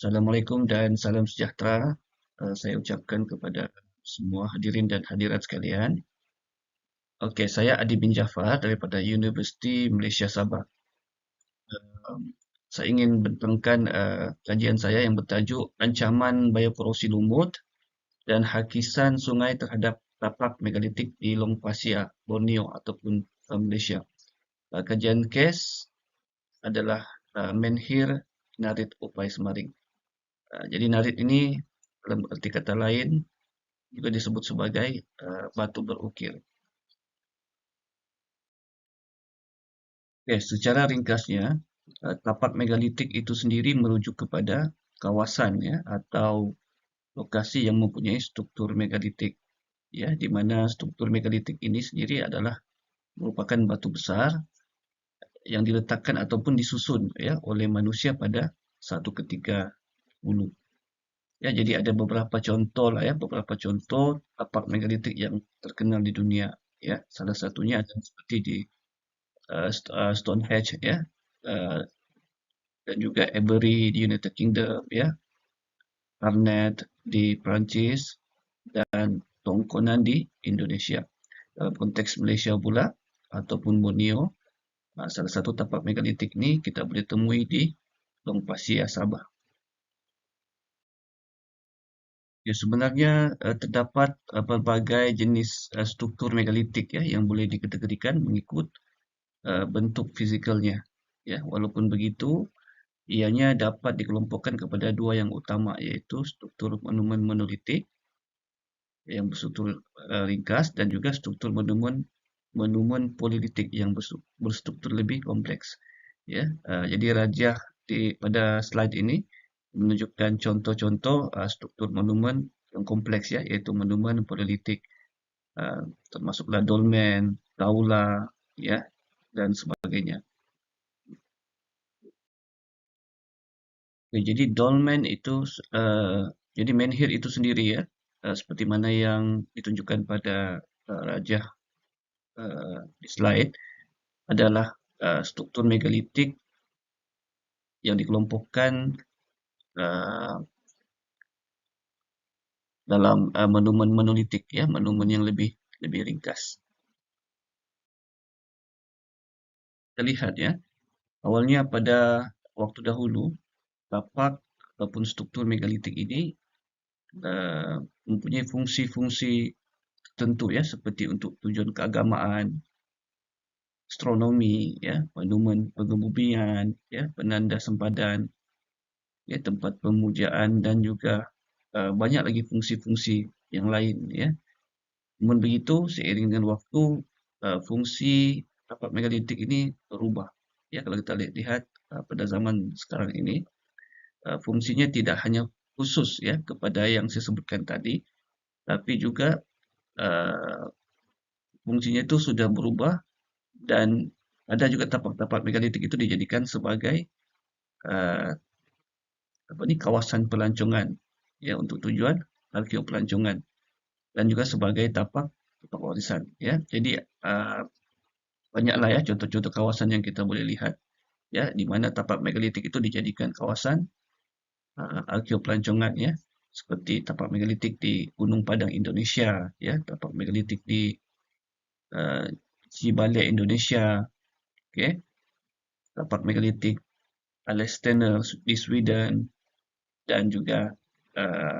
Assalamualaikum dan salam sejahtera. Saya ucapkan kepada semua hadirin dan hadirat sekalian. Okey, saya Adi bin Jafar daripada Universiti Malaysia Sabah. Um, saya ingin bentangkan kajian saya yang bertajuk Ancaman Biokorosi Lumut dan Hakisan Sungai terhadap Tapak Megalitik di Long Pasir, Borneo ataupun Malaysia. Kajian kes adalah Menhir Narit Upai Semaring. Jadi narit ini dalam arti kata lain juga disebut sebagai batu berukir. Okay, secara ringkasnya, tapak megalitik itu sendiri merujuk kepada kawasan ya atau lokasi yang mempunyai struktur megalitik ya, di mana struktur megalitik ini sendiri adalah merupakan batu besar yang diletakkan ataupun disusun ya oleh manusia pada satu ketika dulu. Ya, jadi ada beberapa contoh lah ya, beberapa contoh tapak megalitik yang terkenal di dunia ya. Salah satunya adalah seperti di Stonehenge ya, uh, dan juga Avery di United Kingdom ya, Karnak di Perancis dan Tongkonan di Indonesia. Dalam konteks Malaysia pula ataupun Borneo, salah satu tapak megalitik ini kita boleh temui di Long Pasir, Sabah. Ya, sebenarnya terdapat pelbagai jenis struktur megalitik ya yang boleh dikategorikan mengikut bentuk fizikalnya. Ya, walaupun begitu, ianya dapat dikelompokkan kepada dua yang utama, iaitu struktur monumen monolitik yang berstruktur ringkas dan juga struktur monumen polilitik yang berstruktur lebih kompleks. Ya, jadi rajah pada slide ini menunjukkan contoh-contoh struktur monumen yang kompleks ya, iaitu monumen polilitik, termasuklah dolmen, taula, ya, dan sebagainya. Oke, jadi dolmen itu, jadi menhir itu sendiri ya, seperti mana yang ditunjukkan pada rajah di slide, adalah struktur megalitik yang dikelompokkan uh, dalam monumen monolitik ya, monumen yang lebih ringkas. Kita lihat ya, awalnya pada waktu dahulu, tapak ataupun struktur megalitik ini mempunyai fungsi-fungsi tertentu ya, seperti untuk tujuan keagamaan, astronomi, ya, monumen pengebumian, ya, penanda sempadan, ya, tempat pemujaan dan juga banyak lagi fungsi-fungsi yang lain, ya. Namun begitu, seiring dengan waktu, fungsi tapak megalitik ini berubah. Ya, kalau kita lihat pada zaman sekarang ini, fungsinya tidak hanya khusus ya kepada yang saya sebutkan tadi, tapi juga uh, fungsinya itu sudah berubah dan ada juga tapak-tapak megalitik itu dijadikan sebagai uh, kawasan pelancongan ya untuk tujuan arkeopelancongan dan juga sebagai tapak warisan ya. Jadi banyaklah ya contoh-contoh kawasan yang kita boleh lihat ya di mana tapak megalitik itu dijadikan kawasan arkeopelancongan ya, seperti tapak megalitik di Gunung Padang Indonesia ya, tapak megalitik di uh, Sibalik Indonesia, okay? Tapak megalitik Alestener di Sweden dan juga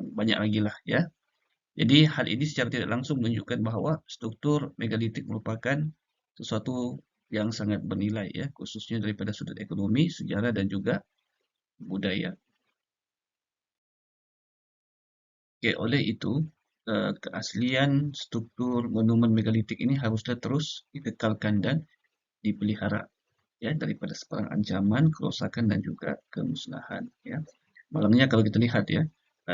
banyak lagi lah ya. Jadi hal ini secara tidak langsung menunjukkan bahawa struktur megalitik merupakan sesuatu yang sangat bernilai ya, khususnya daripada sudut ekonomi, sejarah dan juga budaya. Okay, oleh itu keaslian struktur monumen megalitik ini haruslah terus dikekalkan dan dipelihara ya daripada sebarang ancaman, kerosakan dan juga kemusnahan ya. Malangnya kalau kita lihat ya,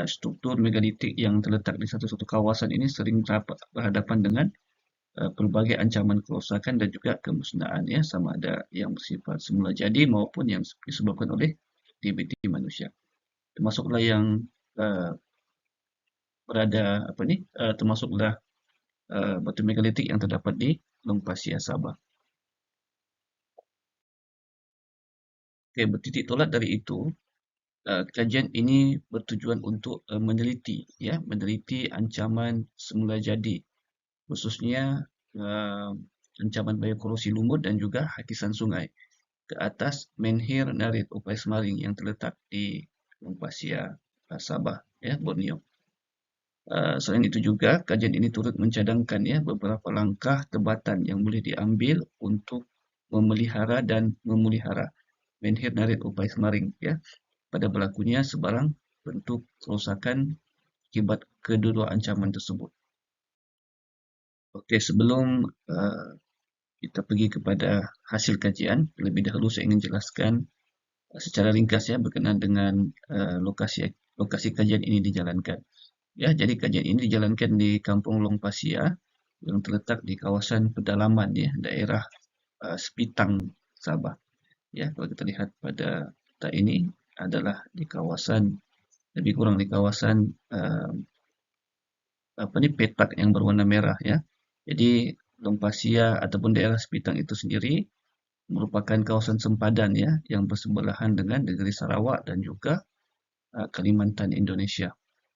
struktur megalitik yang terletak di satu-satu kawasan ini sering berhadapan dengan pelbagai ancaman kerosakan dan juga kemusnahan ya, sama ada yang bersifat semula jadi maupun yang disebabkan oleh aktiviti manusia. Termasuklah yang uh, berada termasuklah batu megalitik yang terdapat di Long Pasir, Sabah. Okey, bertitik tolak dari itu, kajian ini bertujuan untuk meneliti ancaman semula jadi, khususnya ancaman biokorosi lumut dan juga hakisan sungai ke atas menhir Narit Upai Semaring yang terletak di Lumpia, Sabah, Borneo. Selain itu juga, kajian ini turut mencadangkan beberapa langkah tebatan yang boleh diambil untuk memelihara dan memulihara menhir Narit Upai Semaring pada berlakunya sebarang bentuk kerosakan akibat kedua ancaman tersebut. Okey, sebelum kita pergi kepada hasil kajian, terlebih dahulu saya ingin jelaskan secara ringkas berkenaan dengan lokasi kajian ini dijalankan. Jadi kajian ini dijalankan di Kampung Long Pasia yang terletak di kawasan pedalaman daerah Sepitang, Sabah. Kalau kita lihat pada peta ini adalah di kawasan, lebih kurang di kawasan petak yang berwarna merah Jadi Long Pasia ataupun daerah Sepitang itu sendiri merupakan kawasan sempadan yang bersebelahan dengan negeri Sarawak dan juga Kalimantan, Indonesia.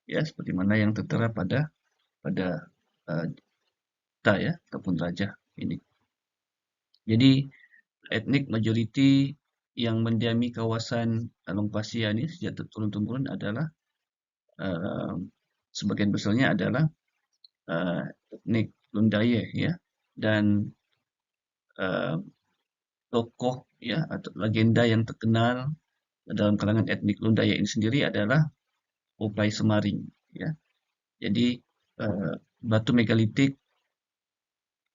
Seperti mana yang tertera pada uh, ta ataupun rajah ini. Jadi etnik majoriti yang mendiami kawasan Long Pasia ini sejak turun-temurun adalah sebagian besarnya adalah etnik Lundaye dan uh, tokoh atau legenda yang terkenal dalam kalangan etnik Lundaye ini sendiri adalah Upai Semaring Jadi batu megalitik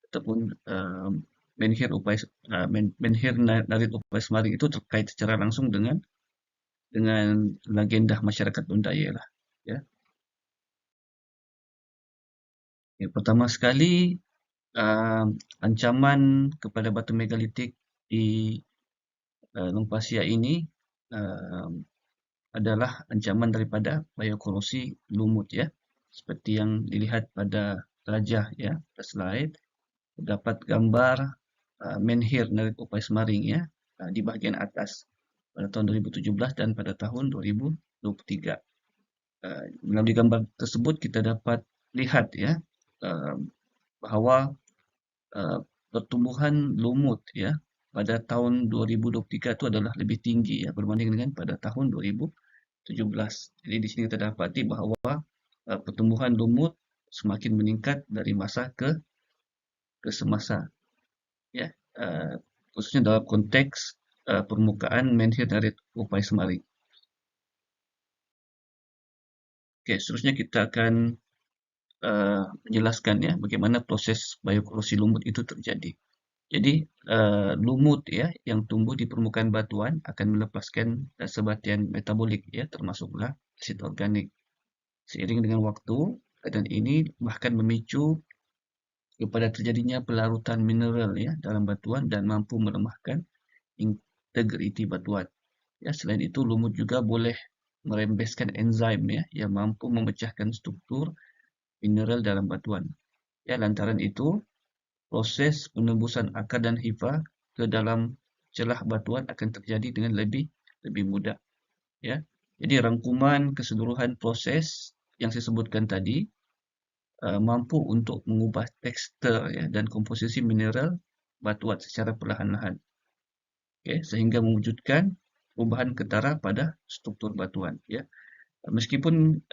ataupun menhir Narit Upai Semaring itu terkait secara langsung dengan legenda masyarakat Lundaye lah. Pertama sekali, ancaman kepada batu megalitik di Long Pasia ini adalah ancaman daripada biokorosi lumut seperti yang dilihat pada rajah pada slide, terdapat gambar menhir Narit Upai Semaring di bahagian atas pada tahun 2017 dan pada tahun 2023. Melalui gambar tersebut kita dapat lihat bahawa pertumbuhan lumut pada tahun 2023 itu adalah lebih tinggi berbanding dengan pada tahun 2017. Jadi di sini kita dapati bahawa pertumbuhan lumut semakin meningkat dari masa ke semasa. Khususnya dalam konteks permukaan menhir Narit Upai Semaring. Okey, seterusnya kita akan menjelaskan bagaimana proses biokorosi lumut itu terjadi. Jadi lumut yang tumbuh di permukaan batuan akan melepaskan sebatian metabolik termasuklah asid organik. Seiring dengan waktu, keadaan ini bahkan memicu kepada terjadinya pelarutan mineral dalam batuan dan mampu melemahkan integriti batuan. Selain itu, lumut juga boleh merembeskan enzim yang mampu memecahkan struktur mineral dalam batuan. Lantaran itu, proses penembusan akar dan hifa ke dalam celah batuan akan terjadi dengan lebih mudah. Jadi rangkuman keseluruhan proses yang saya sebutkan tadi mampu untuk mengubah tekstur dan komposisi mineral batuan secara perlahan-lahan. Sehingga mewujudkan perubahan ketara pada struktur batuan. Meskipun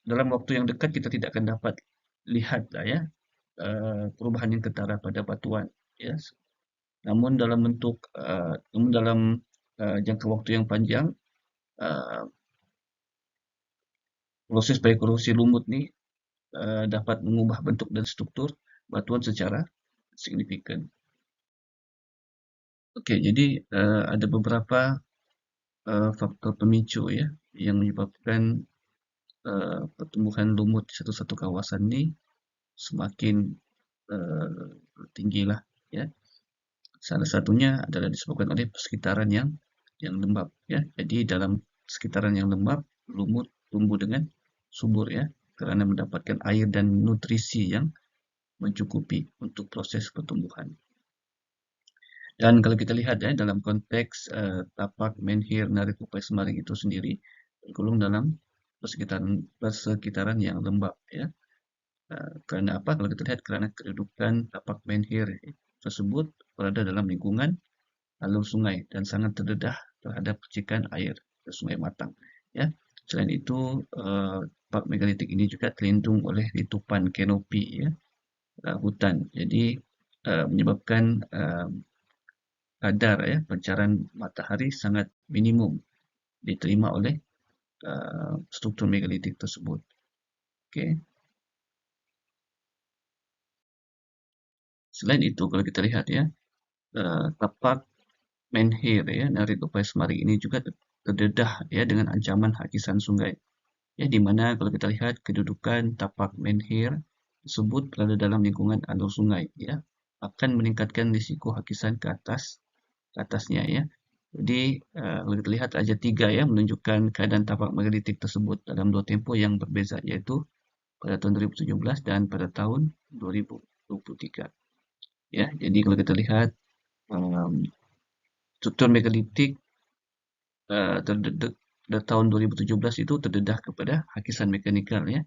dalam waktu yang dekat kita tidak akan dapat lihat perubahan yang ketara pada batuan. Namun dalam jangka waktu yang panjang, proses biokorosi lumut ni dapat mengubah bentuk dan struktur batuan secara signifikan. Okey, jadi ada beberapa faktor pemicu yang menyebabkan pertumbuhan lumut di satu-satu kawasan ni semakin tinggilah. Salah satunya adalah disebabkan oleh persekitaran yang lembap. Jadi dalam sekitaran yang lembap, lumut tumbuh dengan subur kerana mendapatkan air dan nutrisi yang mencukupi untuk proses pertumbuhan. Dan kalau kita lihat ya dalam konteks tapak menhir narik upai Semaring itu sendiri tergolong dalam persekitaran yang lembab ya. Karena apa? Kalau kita lihat karena kedudukan tapak menhir tersebut berada dalam lingkungan alur sungai dan sangat terdedah terhadap percikan air ke Sungai Matang. Ya, selain itu tapak megalitik ini juga terlindung oleh litupan kanopi ya, hutan. Jadi menyebabkan kadar ya pancaran matahari sangat minimum diterima oleh struktur megalitik tersebut. Oke. Selain itu kalau kita lihat ya tapak menhir ya dari Tupai Semari ini juga terdedah ya dengan ancaman hakisan sungai. Ya di mana kalau kita lihat kedudukan tapak menhir tersebut berada dalam lingkungan alur sungai ya akan meningkatkan risiko hakisan ke atasnya ya. Jadi kalau kita lihat aja tiga ya menunjukkan keadaan tapak megalitik tersebut dalam dua tempo yang berbeza yaitu pada tahun 2017 dan pada tahun 2023. Ya, jadi kalau kita lihat um, struktur megalitik pada tahun 2017 itu terdedah kepada hakisan mekanikal ya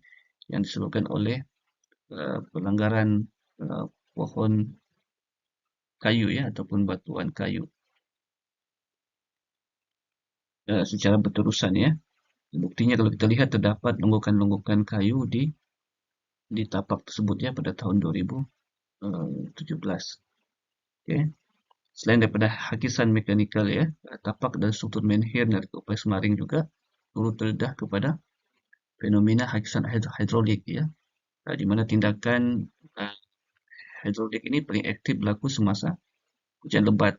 yang disebabkan oleh pelanggaran uh, pohon kayu ya ataupun batuan kayu secara berterusan ya. Buktinya kalau kita lihat terdapat longgokan-longgokan kayu di tapak tersebut ya pada tahun 2017. Oke. Selain daripada hakisan mekanikal ya, tapak dan struktur menhir dari kompleks Maring juga turut terdedah kepada fenomena hakisan hidrolik ya, di mana tindakan uh, hidrolik ini paling aktif berlaku semasa hujan lebat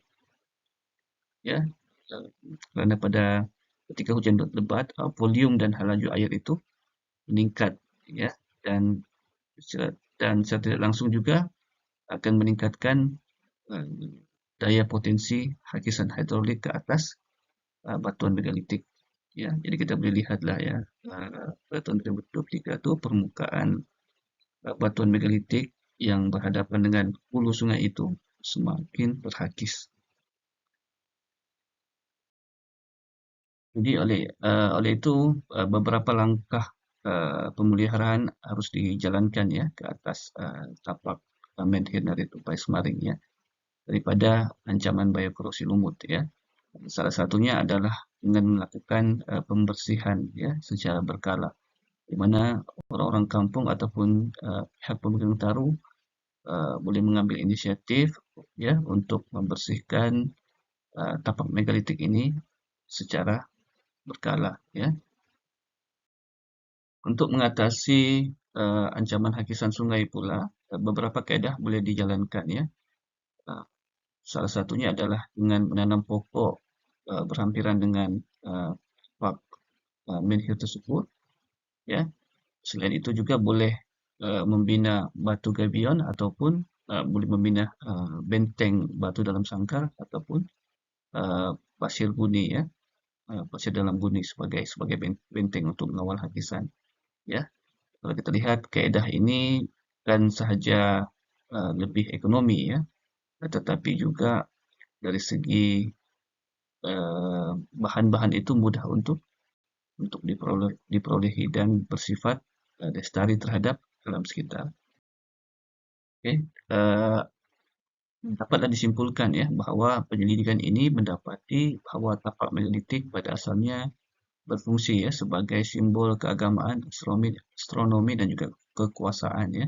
ya. Uh, Karena pada ketika hujan lebat, volume dan laju air itu meningkat ya dan secara tidak langsung juga akan meningkatkan uh, daya potensi hakisan hidrolik ke atas batuan megalitik. Ya, jadi kita boleh lihatlah ya pada tahun 2023 itu permukaan batuan megalitik yang berhadapan dengan hulu sungai itu semakin terhakis. Jadi oleh itu beberapa langkah pemeliharaan harus dijalankan ya ke atas tapak menhir dari tupai Semaring ya daripada ancaman bahaya korosi lumut ya. Salah satunya adalah dengan melakukan pembersihan ya secara berkala di mana orang-orang kampung ataupun pihak pemegang taru boleh mengambil inisiatif ya untuk membersihkan tapak megalitik ini secara berkala ya. Untuk mengatasi ancaman hakisan sungai pula beberapa kaedah boleh dijalankan ya. Uh, Salah satunya adalah dengan menanam pokok berhampiran dengan tapak menhir tersebut ya. Selain itu juga boleh membina batu gabion ataupun boleh membina benteng batu dalam sangkar ataupun pasir guni ya, pasir dalam guni sebagai benteng untuk mengawal hakisan ya. Kalau kita lihat kaedah ini kan sahaja lebih ekonomi ya, tetapi juga dari segi bahan-bahan itu mudah untuk diperolehi dan bersifat lestari terhadap alam sekitar. Oke, dapatlah disimpulkan ya bahwa penyelidikan ini mendapati bahwa tapak megalitik pada asalnya berfungsi ya sebagai simbol keagamaan, astronomi dan juga kekuasaan ya.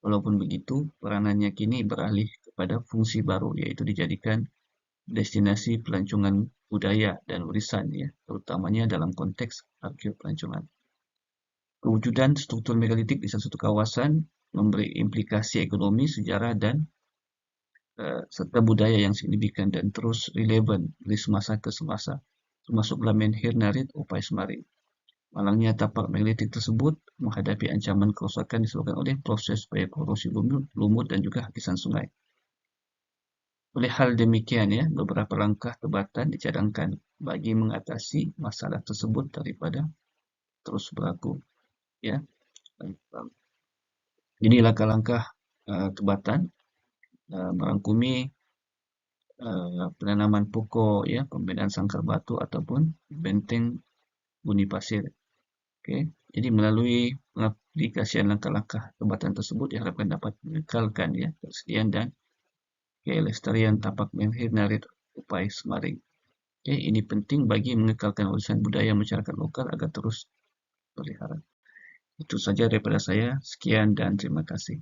Walaupun begitu, peranannya kini beralih kepada fungsi baru yaitu dijadikan destinasi pelancongan budaya dan warisan ya, terutamanya dalam konteks arkeopelancongan. Kewujudan struktur megalitik di satu kawasan memberi implikasi ekonomi, sejarah, dan serta budaya yang signifikan dan terus relevan dari semasa ke semasa, termasuk menhir Narit Upai Semaring. Malangnya tapak megalitik tersebut menghadapi ancaman kerusakan disebabkan oleh proses baik korosi lumut dan juga hakisan sungai. Oleh hal demikian ya, beberapa langkah tebatan dicadangkan bagi mengatasi masalah tersebut daripada terus berlaku. Ya, jadi langkah-langkah tebatan merangkumi penanaman pokok, ya, pembinaan sangkar batu ataupun benteng buni pasir. Oke, jadi melalui pengaplikasian langkah-langkah tempatan tersebut diharapkan dapat mengekalkan, ya, keaslian dan kelestarian tapak Menhir Upai Semaring. Oke, ini penting bagi mengekalkan warisan budaya masyarakat lokal agar terus terpelihara. Itu saja daripada saya. Sekian dan terima kasih.